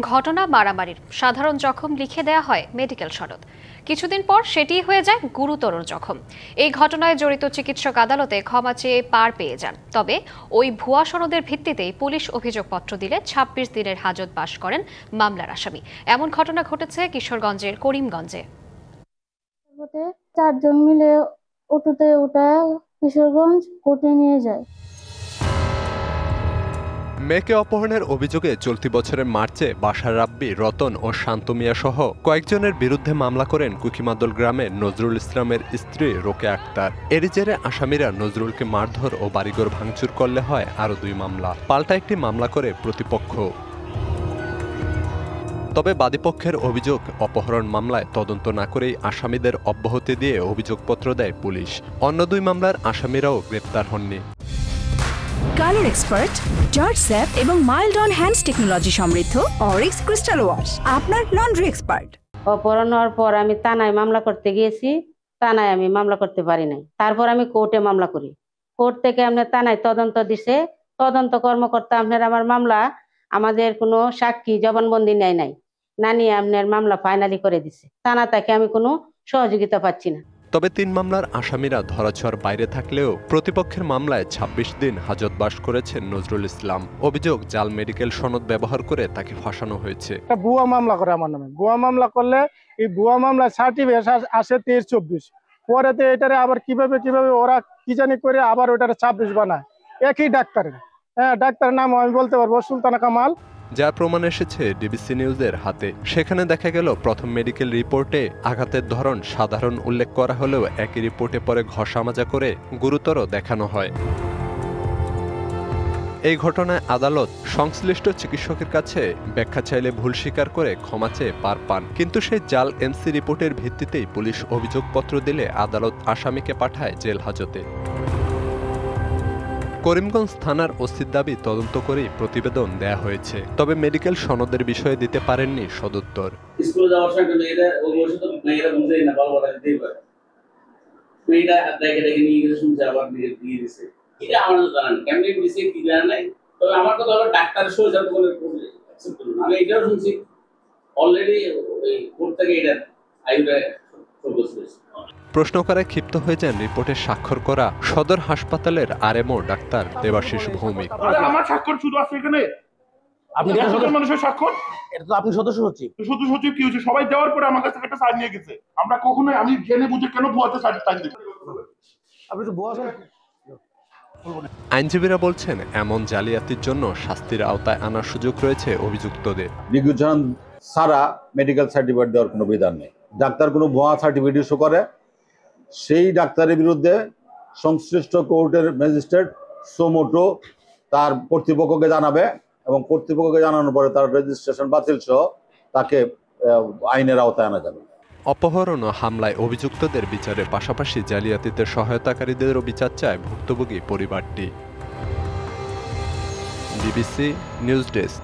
ঘটনা মারামারির, সাধারণ জখম লিখে দেয়া হয় মেডিকেল সনদ। কিছুদিন পর সেটি হয়ে যায় গুরুতর জখম। এই ঘটনায় জড়িত চিকিৎসক আদালতে ক্ষমা চেয়ে পার পেয়ে যান। তবে ওই ভুয়া সনদের ভিত্তিতেই পুলিশ অভিযোগপত্র দিলে ২৬ দিনের হাজত বাস করেন মামলার আসামি। এমন ঘটনা ঘটেছে কিশোরগঞ্জের করিমগঞ্জে। 4 জন মিলে অটোতে উঠায় কিশোরগঞ্জ কোর্টে নিয়ে যায়। মেয়েকে অপহরণের অভিযোগে চলতি বছরের মার্চে বাশার রাব্বি, রতন ও শান্ত মিয়া সহ কয়েকজনের বিরুদ্ধে মামলা করেন কুকিমাদল গ্রামের নজরুল ইসলামের স্ত্রী রোকেয়া আক্তার। এরই জেরে আসামিরা নজরুলকে মারধর ও বাড়িঘর ভাঙচুর করলে হয় আরও 2 মামলা। পাল্টা একটি মামলা করে প্রতিপক্ষ। তবে বাদীপক্ষের অভিযোগ, অপহরণ মামলায় তদন্ত না করেই আসামিদের অব্যাহতি দিয়ে অভিযোগপত্র দেয় পুলিশ। অন্য 2 মামলার আসামিরাও গ্রেপ্তার হননি। কালার এক্সপার্ট, জর্জ স্যাপ এবং মাইল্ড অন হ্যান্ডস টেকনোলজি সমৃদ্ধ অরিক্স ক্রিস্টাল ওয়াশ আপনার লন্ড্রি এক্সপার্ট। অপহরণ হওয়ার পর আমি থানায় মামলা করতে গিয়েছি, থানায় আমি মামলা করতে পারি নাই। তারপর আমি কোর্টে মামলা করি। কোর্ট থেকে আপনার থানায় তদন্ত দিছে, তদন্ত কর্মকর্তা আপনার আমার মামলা আমাদের কোনো সাক্ষী জবানবন্দি নেয় নাই, না নিয়ে আপনার মামলা ফাইনালি করে দিছে। থানা থেকে আমি কোনো সহযোগিতা পাচ্ছি না। তবে 3 মামলার আসামিরা ধরাছোঁয়ার বাইরে থাকলেও প্রতিপক্ষের মামলায় ২৬ দিন হাজতবাস করেছেন নজরুল ইসলাম। অভিযোগ, জাল মেডিকেল সনদ ব্যবহার করে তাকে ফাঁসানো হয়েছে। ভুয়া মামলা করে আমার নামে। ভুয়া মামলা করলে এই ভুয়া মামলায় সার্টিফিকেট আসে 23-24, পরেতে এটারে আবার কিভাবে ওরা কি জানি করে আবার ওটারে 26 বানায়। একই ডাক্তারের, ডাক্তারের নাম আমি বলতে পারবো, সুলতানা কামাল। যার প্রমাণ এসেছে ডিবিসি নিউজের হাতে। সেখানে দেখা গেল প্রথম মেডিকেল রিপোর্টে আঘাতের ধরন সাধারণ উল্লেখ করা হলেও একই রিপোর্টে পরে ঘষা মাজা করে গুরুতর দেখানো হয়। এই ঘটনায় আদালত সংশ্লিষ্ট চিকিৎসকের কাছে ব্যাখ্যা চাইলে ভুল স্বীকার করে ক্ষমা চেয়ে পার পান। কিন্তু সেই জাল এমসি রিপোর্টের ভিত্তিতেই পুলিশ অভিযোগপত্র দিলে আদালত আসামিকে পাঠায় জেল হাজতে। করিমগঞ্জ থানার ওসির দাবি, তদন্ত করেই প্রতিবেদন দেয়া হয়েছে। তবে মেডিকেল সনদের বিষয়ে দিতে পারেননি সদুত্তর। স্কুলে যাওয়ার সময় মেয়েরা ওই বয়সে তো মেয়েরা বুঝেই না, বাবা দিতেই পারে। মেয়েটা দেখে নিয়ে গেছে, শুনছে আবার দিয়ে দিছে। এটা আমার জানা নেই কেমনি দিছে, কি জানা নাই। তবে আমার কথা হলো ডাক্তারের সই যাতে বলে আমি এটাও শুনছি অলরেডি ওই কোর্ট থেকে এটা আইনটা প্রকাশ করেছে। প্রশ্ন করায় ক্ষিপ্ত হয়ে যান রিপোর্টে স্বাক্ষর করা সদর হাসপাতালের আরএমও ডাক্তার দেবাশিস ভৌমিক। আমার স্বাক্ষর শুধু আছে এখানে, আপনি মানুষের স্বাক্ষর, এটা তো আপনি সদস্য সচিব। সদস্য সচিব কি হয়েছে, সবাই দেওয়ার পরে আমার কাছে একটা সাইন নিয়ে গেছে। আমরা কখনোই, আমি জেনে বুঝে কেন ভুয়াতে সাইন দেব? আপনি তো ভুয়া আইনজীবীরা বলছেন, এমন জালিয়াতির জন্য শাস্তির আওতায় আনার সুযোগ রয়েছে অভিযুক্তদের। রিগুশন ছাড়া মেডিকেল সার্টিফিকেট দেওয়ার কোনো বিধান নেই। ডাক্তার কোনো ভুয়া সার্টিফিকেট ইস্যু করে, সেই ডাক্তারের বিরুদ্ধে সংশ্লিষ্ট কোর্টের ম্যাজিস্ট্রেট সোমোটো তার কর্তৃপক্ষকে জানাবে এবং কর্তৃপক্ষকে জানানোর পরে তার রেজিস্ট্রেশন বাতিল সহ তাকে আইনের আওতায় আনা যাবে। অপহরণ ও হামলায় অভিযুক্তদের বিচারের পাশাপাশি জালিয়াতিতে সহায়তাকারীদেরও বিচার চায় ভুক্তভোগী পরিবারটি। DBC news desk.